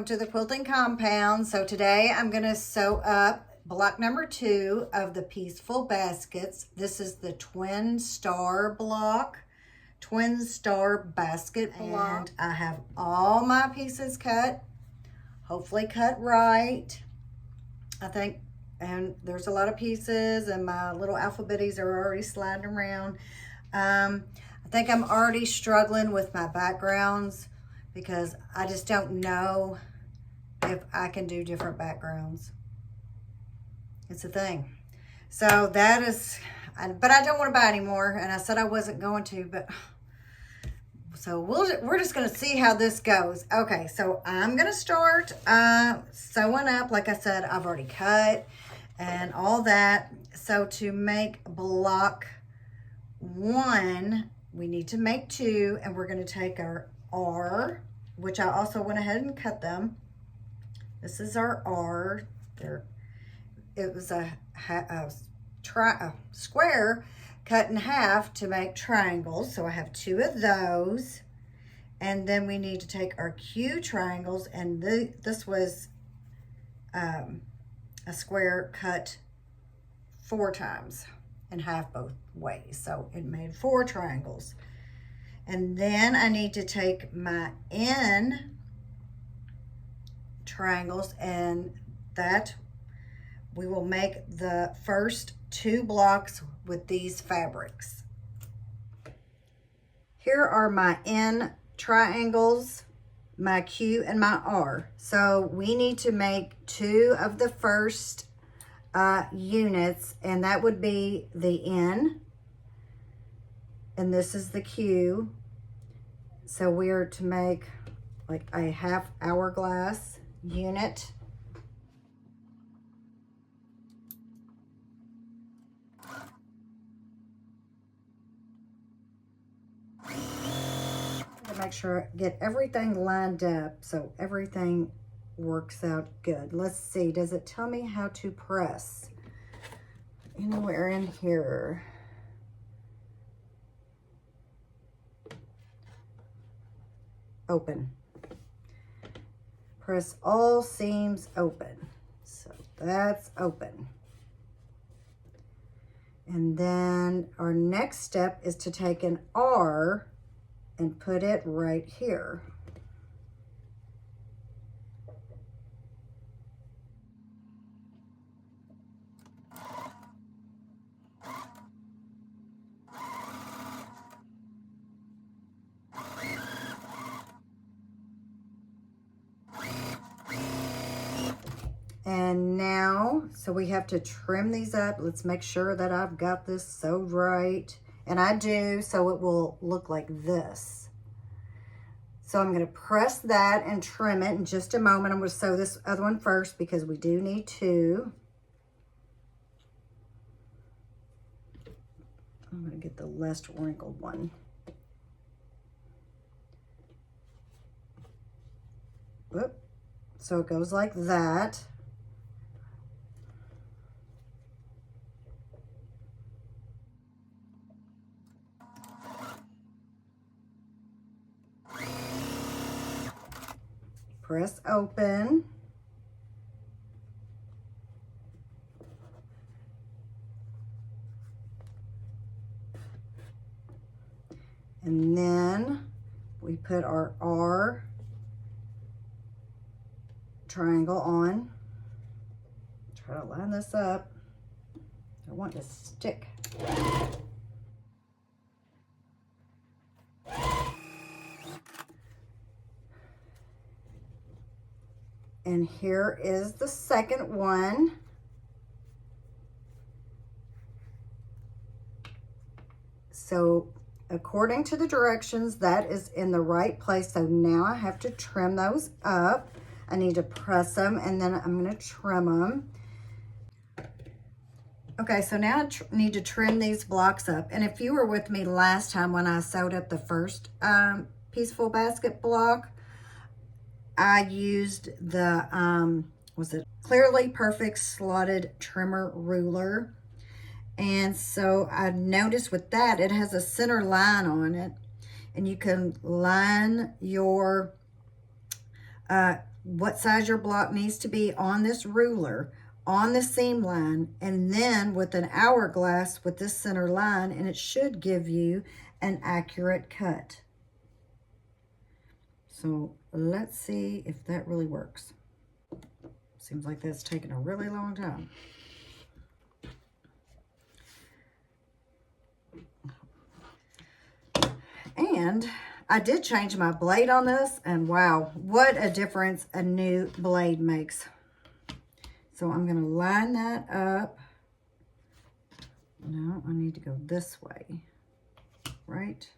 welcome to the quilting compound. So today I'm going to sew up block number 2 of the Pieceful baskets. This is the twin star block, twin star basket block. And I have all my pieces cut, hopefully cut right, I think. And there's a lot of pieces and my little alphabeties are already sliding around. I think I'm already struggling with my backgrounds because I just don't know if I can do different backgrounds. It's a thing. So that is, but I don't want to buy anymore, and I said I wasn't going to, but so we're just going to see how this goes. Okay, so I'm going to start sewing up. Like I said, I've already cut and all that. So to make block 1, we need to make 2, and we're going to take our R, which I also went ahead and cut them. This is our R. There, it was a square cut in half to make triangles. So I have 2 of those, and then we need to take our Q triangles, and this was a square cut 4 times in half both ways, so it made 4 triangles. And then I need to take my N triangles, and that we will make the first 2 blocks with these fabrics. Here are my N triangles, my Q, and my R. So we need to make 2 of the first units, and that would be the N, and this is the Q. So we are to make like a half hourglass unit. To make sure I get everything lined up so everything works out good. Let's see, does it tell me how to press anywhere in here? Open. Press all seams open. So that's open. And then our next step is to take an R and put it right here. And now, so we have to trim these up. Let's make sure that I've got this sewed right. And I do, so it will look like this. So I'm going to press that and trim it in just a moment. I'm going to sew this other one first because we do need 2. I'm going to get the less wrinkled one. Whoop. So it goes like that. Press open. And then we put our R triangle on. Try to line this up. I want to stick. And here is the second one. So according to the directions, that is in the right place. So now I have to trim those up. I need to press them, and then I'm going to trim them. Okay, so now I need to trim these blocks up. And if you were with me last time when I sewed up the first Pieceful basket block, I used the, was it Clearly Perfect Slotted Trimmer Ruler. And so I noticed with that, it has a center line on it. And you can line your what size your block needs to be on this ruler, on the seam line, and then with an hourglass with this center line, and it should give you an accurate cut. So let's see if that really works. Seems like that's taken a really long time. And I did change my blade on this, and wow, what a difference a new blade makes. So I'm gonna line that up. No, I need to go this way, right?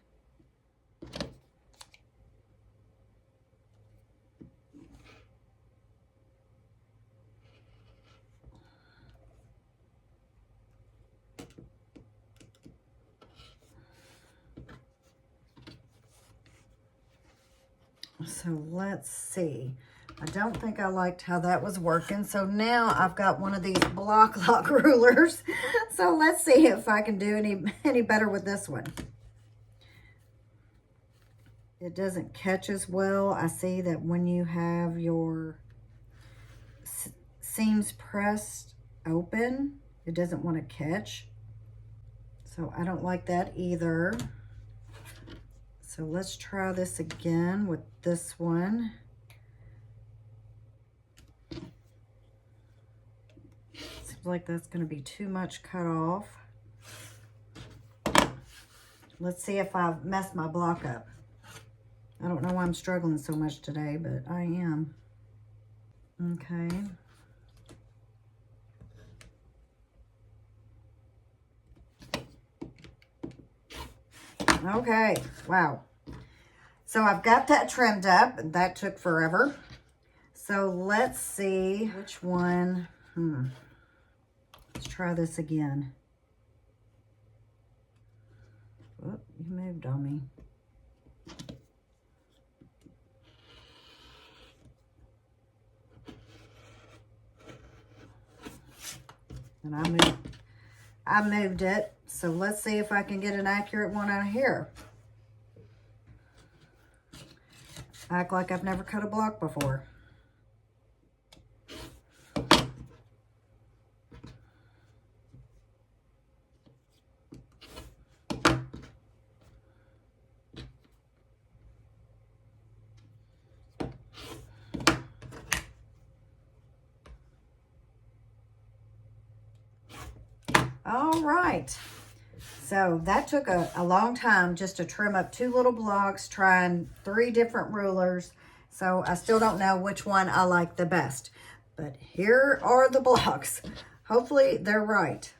So let's see. I don't think I liked how that was working. So now I've got one of these block lock rulers. So let's see if I can do any better with this one. It doesn't catch as well. I see that when you have your seams pressed open, it doesn't want to catch. So I don't like that either. So let's try this again with this one. Seems like that's going to be too much cut off. Let's see if I've messed my block up. I don't know why I'm struggling so much today, but I am. Okay. Okay, wow. So I've got that trimmed up. That took forever. So let's see which one. Let's try this again. Oh, you moved on me. And I moved it. So let's see if I can get an accurate one out here. Act like I've never cut a block before. All right. So that took a long time just to trim up 2 little blocks, trying 3 different rulers. So I still don't know which one I like the best. But here are the blocks. Hopefully they're right.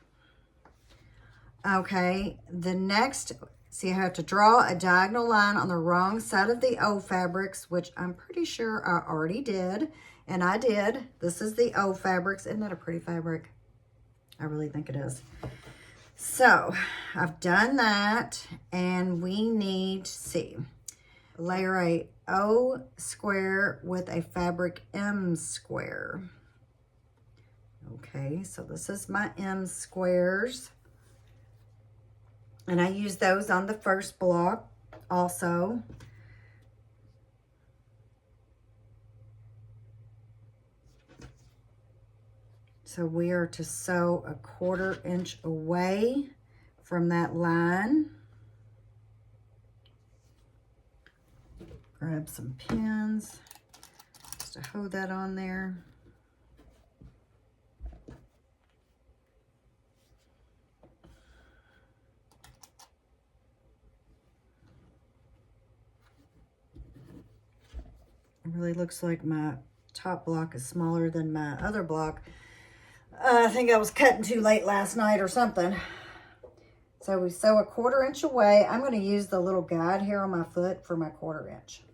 Okay, the next, see, I have to draw a diagonal line on the wrong side of the O fabrics, which I'm pretty sure I already did. And I did. This is the O fabrics. Isn't that a pretty fabric? I really think it is. So I've done that, and we need to see, layer a O square with a fabric M square. Okay, so this is my M squares, and I use those on the first block also. So we are to sew a 1/4 inch away from that line. Grab some pins just to hold that on there. It really looks like my top block is smaller than my other block. I think I was cutting too late last night or something. So we sew a 1/4 inch away. I'm going to use the little guide here on my foot for my 1/4 inch.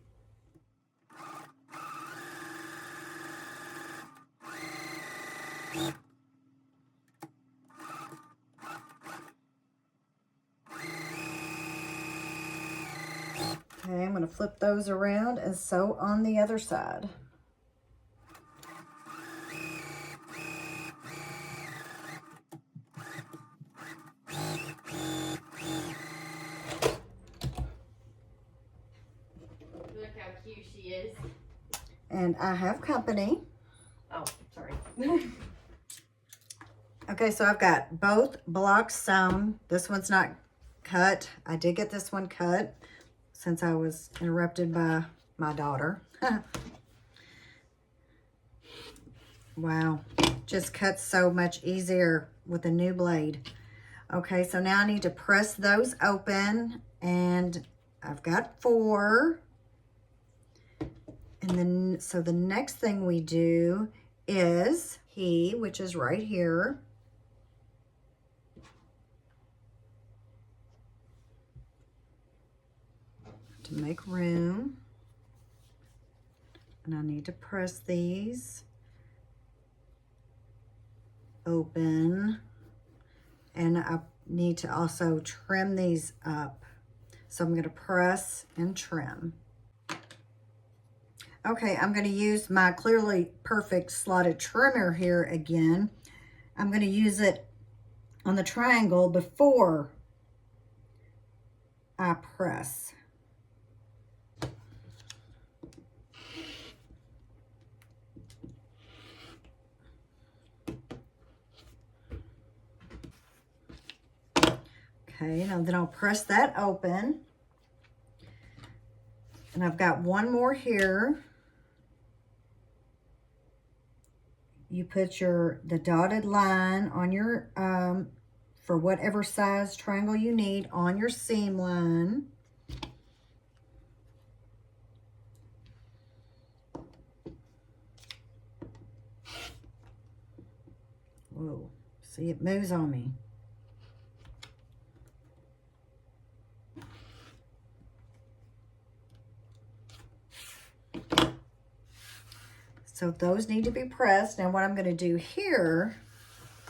Okay, I'm going to flip those around and sew on the other side. and I have company. Oh, sorry. Okay, so I've got both blocks sewn. This one's not cut. I did get this one cut since I was interrupted by my daughter. Wow, just cuts so much easier with a new blade. Okay, so now I need to press those open, and I've got 4. And then, so the next thing we do is which is right here. To make room. And I need to press these open. And I need to also trim these up. So I'm going to press and trim. Okay, I'm going to use my Clearly Perfect slotted trimmer here again. I'm going to use it on the triangle before I press. Okay, now then I'll press that open. And I've got one more here. You put the dotted line on your, for whatever size triangle you need, on your seam line. Whoa, see, it moves on me. So those need to be pressed. Now what I'm going to do here,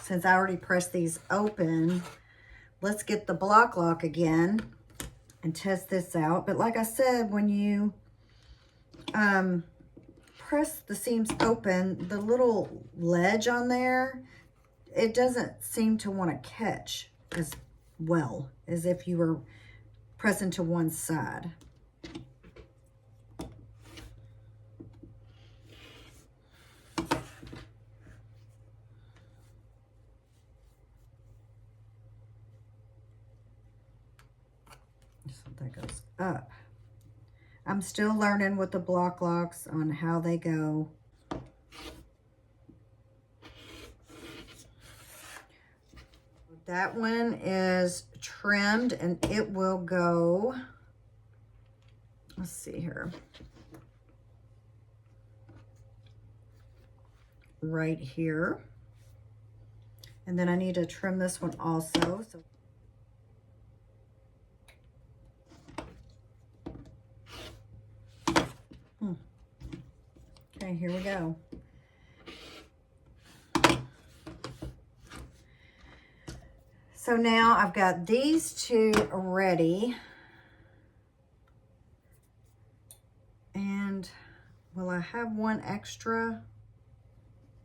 since I already pressed these open, let's get the block lock again and test this out. But like I said, when you press the seams open, the little ledge on there, it doesn't seem to want to catch as well as if you were pressing to one side. So that goes up. I'm still learning with the block locks on how they go. That one is trimmed and it will go, let's see here, right here. And then I need to trim this one also. So okay, here we go. So now I've got these two ready. And will I have one extra?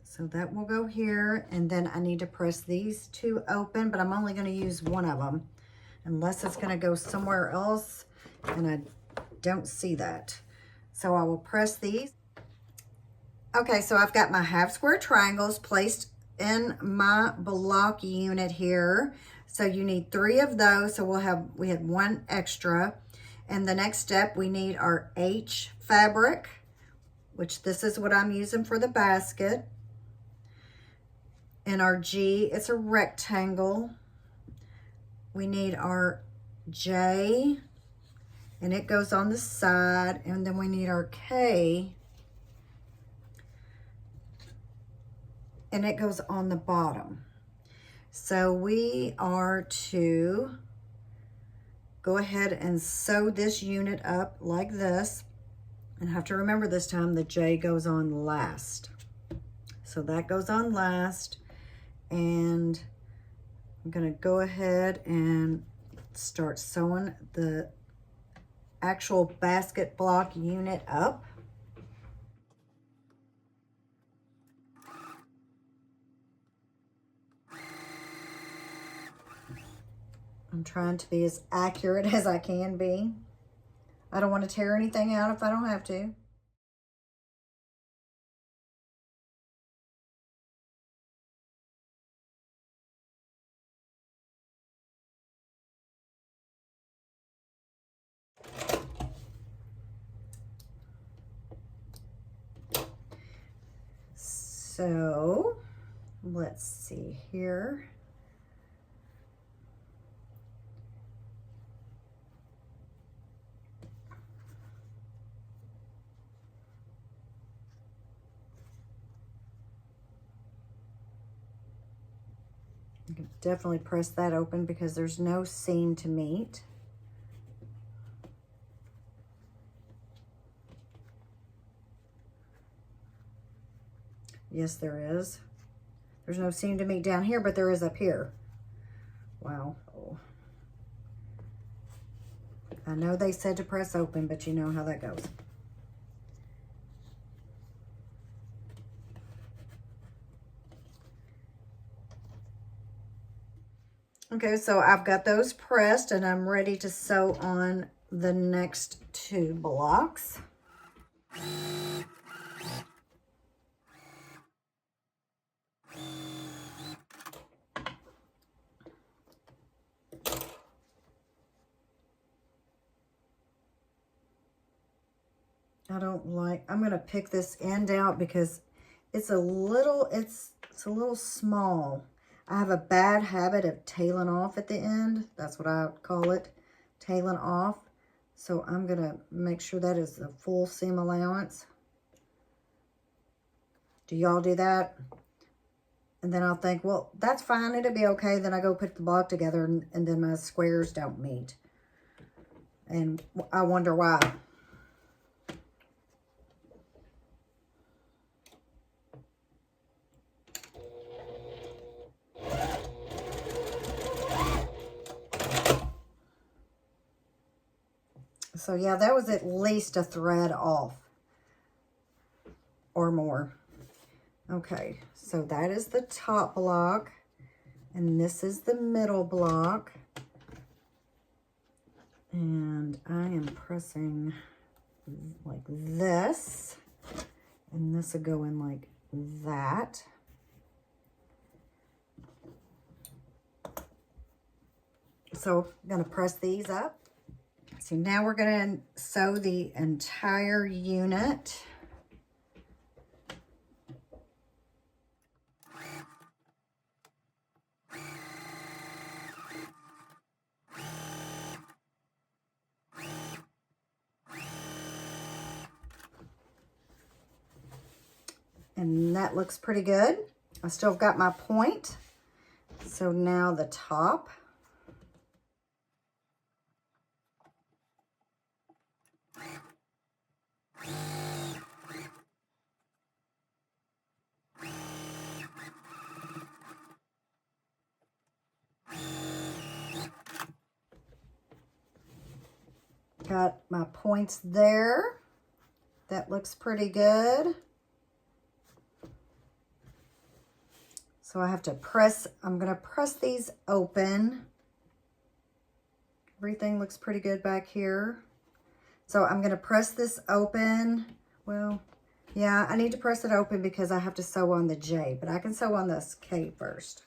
So that will go here. And then I need to press these two open, but I'm only going to use one of them unless it's going to go somewhere else. And I don't see that. So I will press these. Okay, so I've got my half square triangles placed in my block unit here. So you need 3 of those. So we had one extra. And the next step, we need our H fabric, which this is what I'm using for the basket. And our G, it's a rectangle. We need our J, and it goes on the side. And then we need our K, and it goes on the bottom. So we are to go ahead and sew this unit up like this. And have to remember this time the J goes on last. So that goes on last. And I'm gonna go ahead and start sewing the actual basket block unit up. I'm trying to be as accurate as I can be. I don't want to tear anything out if I don't have to. So let's see here. You can definitely press that open because there's no seam to meet. Yes, there is. There's no seam to meet down here, but there is up here. Wow. Oh. I know they said to press open, but you know how that goes. Okay, so I've got those pressed and I'm ready to sew on the next 2 blocks. I'm gonna pick this end out because it's a little small. I have a bad habit of tailing off at the end. That's what I call it, tailing off. So I'm gonna make sure that is the full seam allowance. Do y'all do that? And then I'll think, well, that's fine, it'll be okay. Then I go put the block together and then my squares don't meet. And I wonder why. So yeah, that was at least a thread off or more. Okay, so that is the top block and this is the middle block. And I am pressing like this, and this will go in like that. So I'm gonna press these up. So now we're gonna sew the entire unit. And that looks pretty good. I still got my point. So now the top. Got my points there. That looks pretty good. So I have to press, I'm gonna press these open. Everything looks pretty good back here. So I'm gonna press this open. Well, yeah, I need to press it open because I have to sew on the J, but I can sew on this K first.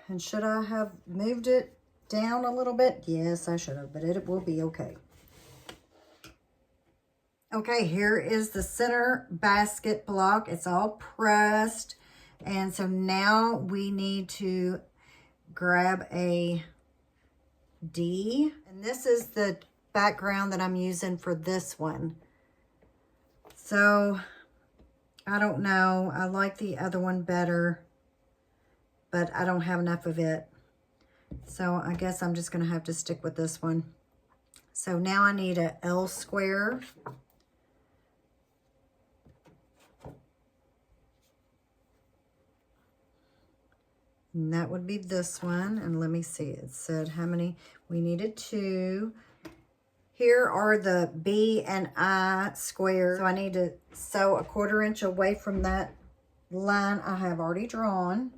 And should I have moved it down a little bit? Yes, I should have, but it will be okay. Okay, here is the center basket block. It's all pressed. And so now we need to grab a D. And this is the background that I'm using for this one. So, I don't know. I like the other one better, but I don't have enough of it. So I guess I'm just gonna have to stick with this one. So now I need a L square. And that would be this one. And let me see, it said how many, we needed 2. Here are the B and I squares. So I need to sew a 1/4 inch away from that line I have already drawn.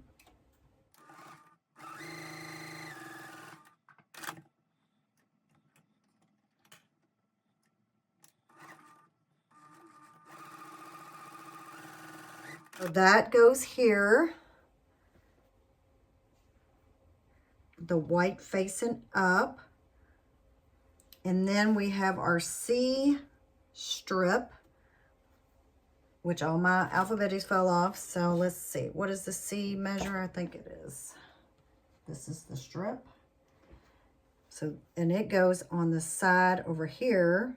So that goes here. the white facing up. And then we have our C strip, which all my alphabetics fell off. So let's see, what is the C measure? I think it is. This is the strip. So, and it goes on the side over here.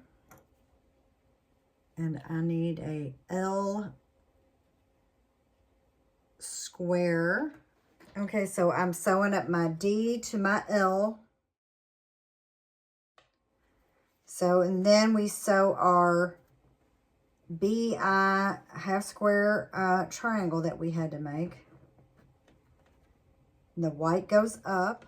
And I need a L square. Okay, so I'm sewing up my D to my L. So, and then we sew our BI half square triangle that we had to make. And the white goes up.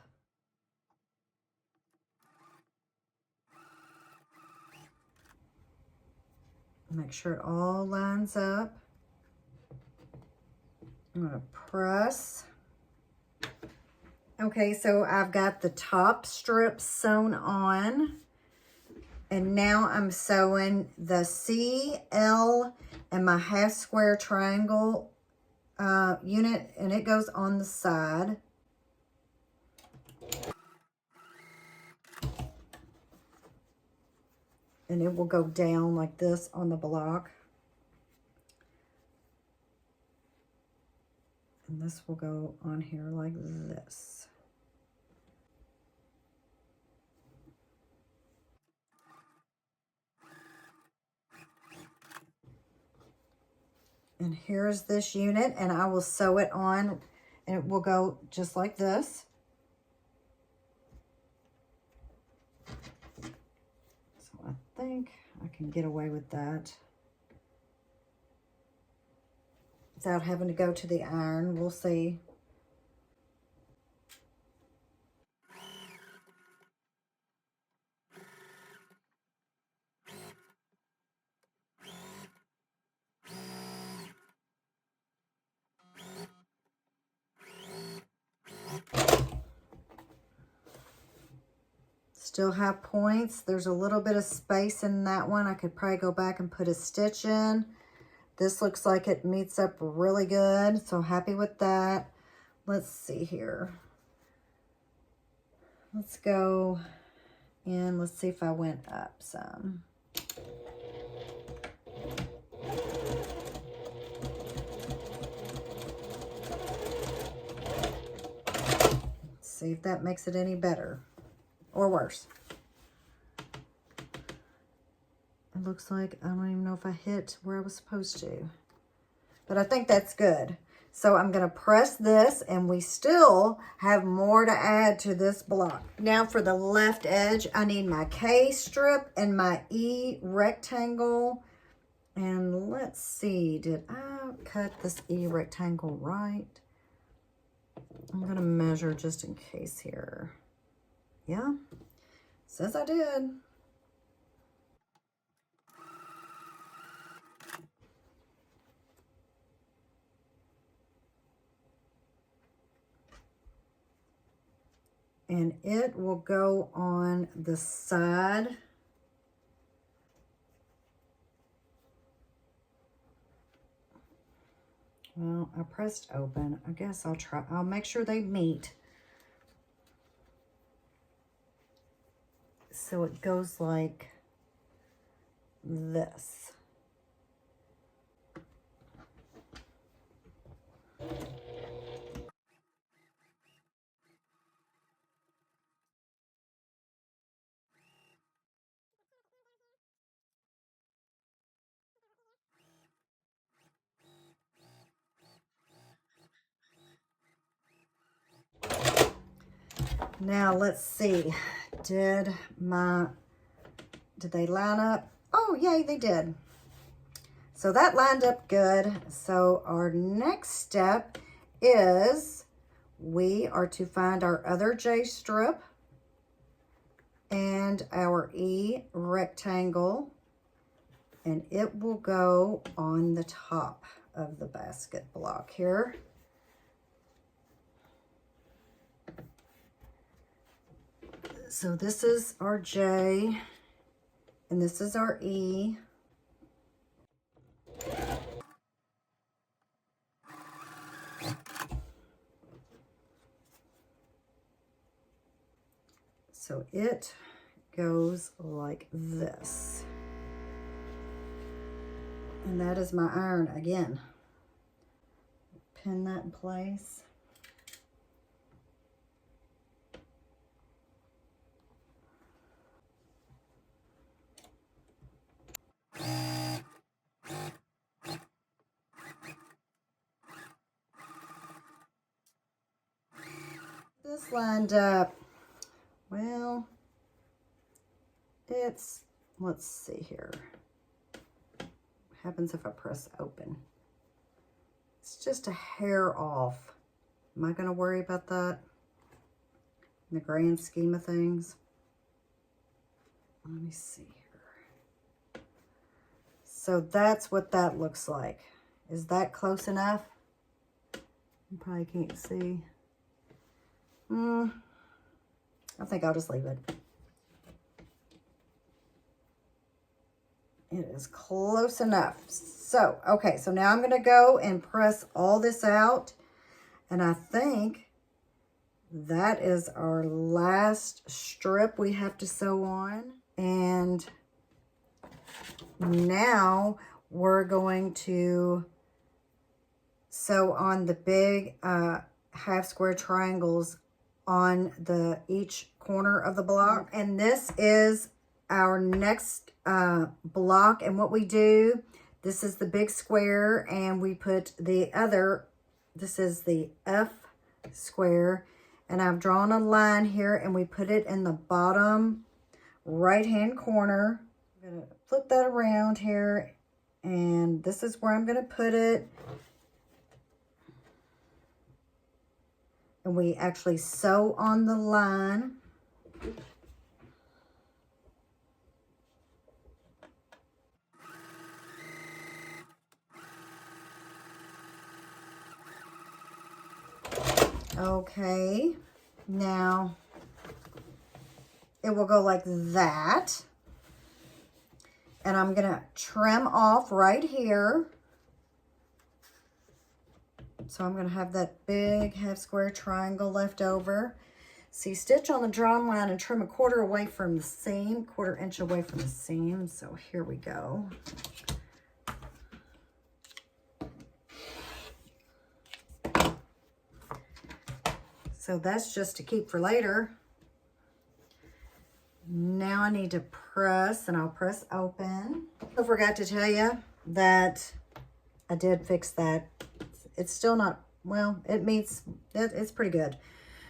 Make sure it all lines up. I'm going to press. Okay, so I've got the top strip sewn on. And now I'm sewing the C, L, and my half square triangle unit, and it goes on the side. And it will go down like this on the block. And this will go on here like this. And here's this unit, and I will sew it on, and it will go just like this. So I think I can get away with that without having to go to the iron. We'll see. Still have points. There's a little bit of space in that one. I could probably go back and put a stitch in. This looks like it meets up really good, so happy with that. Let's see here. Let's go in. Let's see if I went up some. Let's see if that makes it any better or worse. It looks like, I don't even know if I hit where I was supposed to, but I think that's good. So I'm going to press this, and we still have more to add to this block. Now for the left edge, I need my K strip and my E rectangle. And let's see, did I cut this E rectangle right? I'm going to measure just in case here. Yeah, says I did. And it will go on the side. Well, I pressed open. I guess I'll make sure they meet. So it goes like this. Now let's see, did they line up? Oh, yay, they did. So that lined up good. So our next step is we are to find our other J strip and our E rectangle, and it will go on the top of the basket block here. So this is our J, and this is our E. So it goes like this. And that is my iron again. Pin that in place. This lined up. Well, it's, let's see here. What happens if I press open? It's just a hair off. Am I going to worry about that in the grand scheme of things? Let me see here. So that's what that looks like. Is that close enough? You probably can't see. I think I'll just leave it. It is close enough. So, okay, so now I'm going to go and press all this out. And I think that is our last strip we have to sew on. And now we're going to sew on the big half square triangles on each corner of the block. And this is our next block. And what we do, this is the big square, and we put the other, this is the F square, and I've drawn a line here, and we put it in the bottom right hand corner. I'm gonna flip that around here, and this is where I'm gonna put it. And we actually sew on the line. Okay, now it will go like that. And I'm gonna trim off right here. So I'm gonna have that big half square triangle left over. See, stitch on the drawn line and trim a quarter away from the seam, quarter inch away from the seam. So here we go. So that's just to keep for later. Now I need to press, and I'll press open. I forgot to tell you that I did fix that. It's still not, well, it meets, it's pretty good.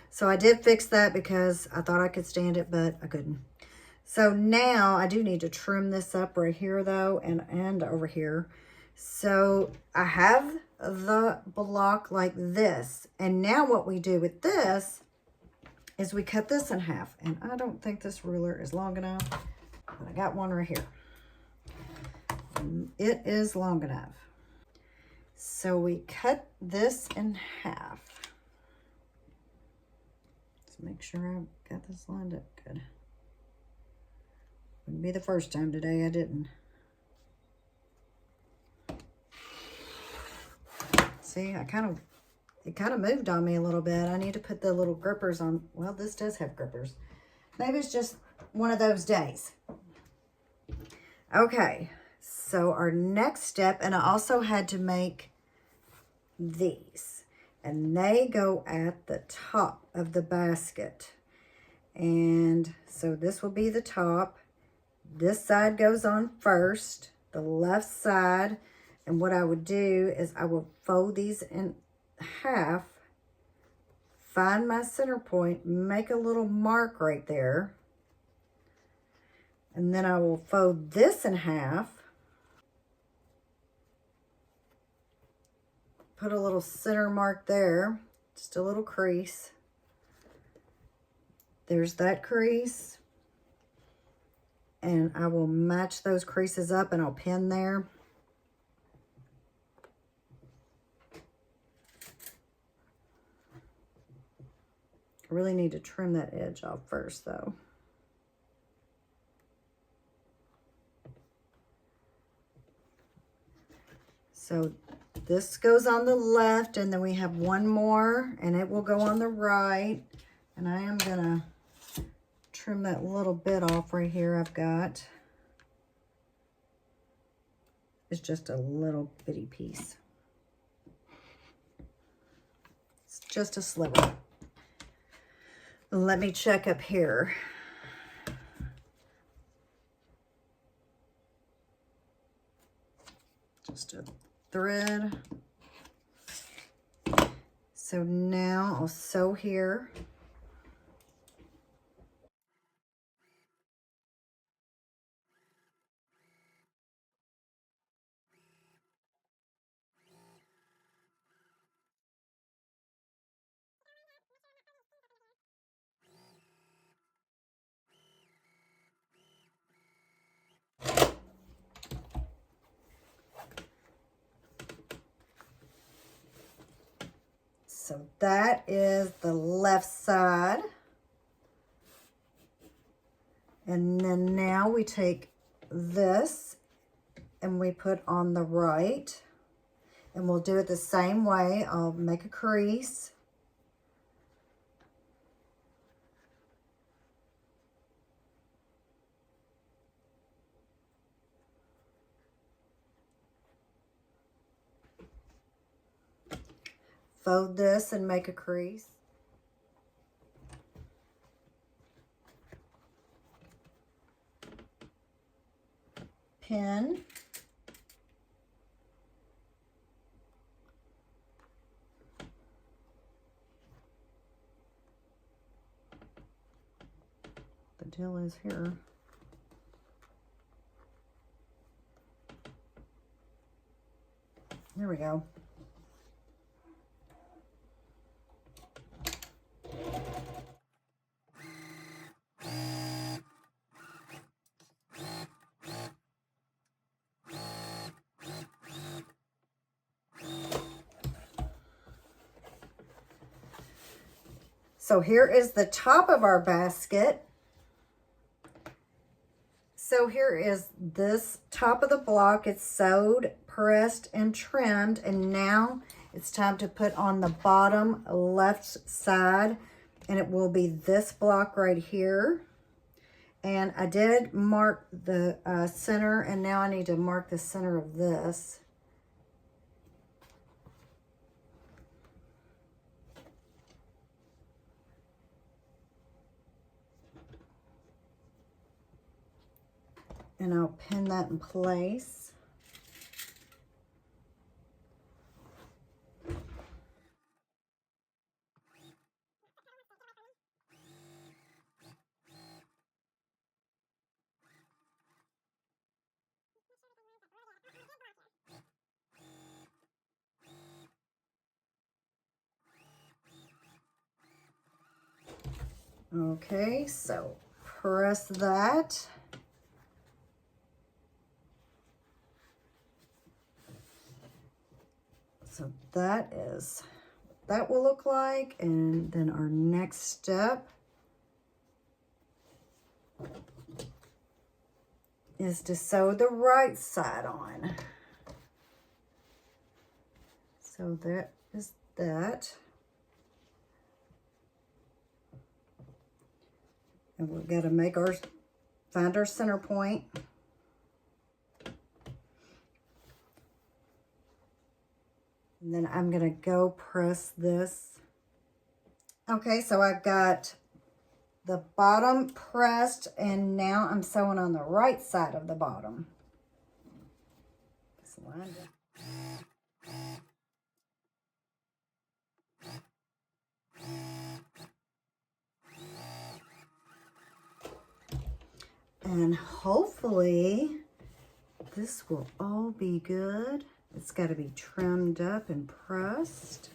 So I did fix that because I thought I could stand it, but I couldn't. So now I do need to trim this up right here though, and over here. So I have the block like this. And now what we do with this is we cut this in half. And I don't think this ruler is long enough, but I got one right here. And it is long enough. So we cut this in half. Let's make sure I've got this lined up good. Wouldn't be the first time today I didn't. See, it kind of moved on me a little bit. I need to put the little grippers on. Well, this does have grippers. Maybe it's just one of those days. Okay, so our next step, and I also had to make these, and they go at the top of the basket. And so this will be the top. This side goes on first, the left side. And what I would do is I will fold these in half, find my center point, make a little mark right there. And then I will fold this in half, put a little center mark there, just a little crease. There's that crease. And I will match those creases up, and I'll pin there. I really need to trim that edge off first though. So this goes on the left, and then we have one more, and it will go on the right. And I am gonna trim that little bit off right here I've got. It's just a little bitty piece. It's just a sliver. Let me check up here. Just a thread. So now I'll sew here. So that is the left side. And then now we take this and we put on the right. And we'll do it the same way. I'll make a crease. Fold this and make a crease. Pin. The deal is here. There we go. So here is the top of our basket. So here is this top of the block. It's sewed, pressed, and trimmed. And now it's time to put on the bottom left side. And it will be this block right here. And I did mark the center. And now I need to mark the center of this. And I'll pin that in place. Okay, so press that. So that is what that will look like. And then our next step is to sew the right side on. So that is that. And we've got to find our center point. And then I'm going to go press this. Okay, so I've got the bottom pressed, and now I'm sewing on the right side of the bottom. Just lined up. And hopefully this will all be good. It's got to be trimmed up and pressed.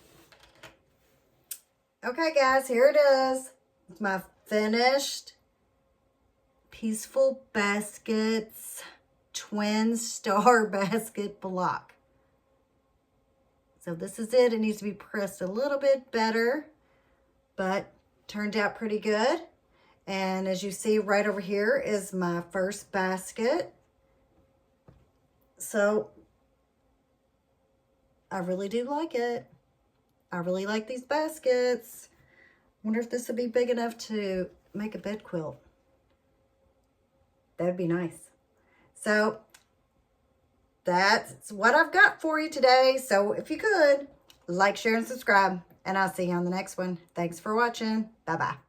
Okay, guys, here it is. It's my finished Pieceful Baskets Twin Star Basket block. So this is it. It needs to be pressed a little bit better, but turned out pretty good. And as you see right over here is my first basket. So I really do like it. I really like these baskets. Wonder if this would be big enough to make a bed quilt. That would be nice. So that's what I've got for you today. So if you could, like, share, and subscribe. And I'll see you on the next one. Thanks for watching. Bye-bye.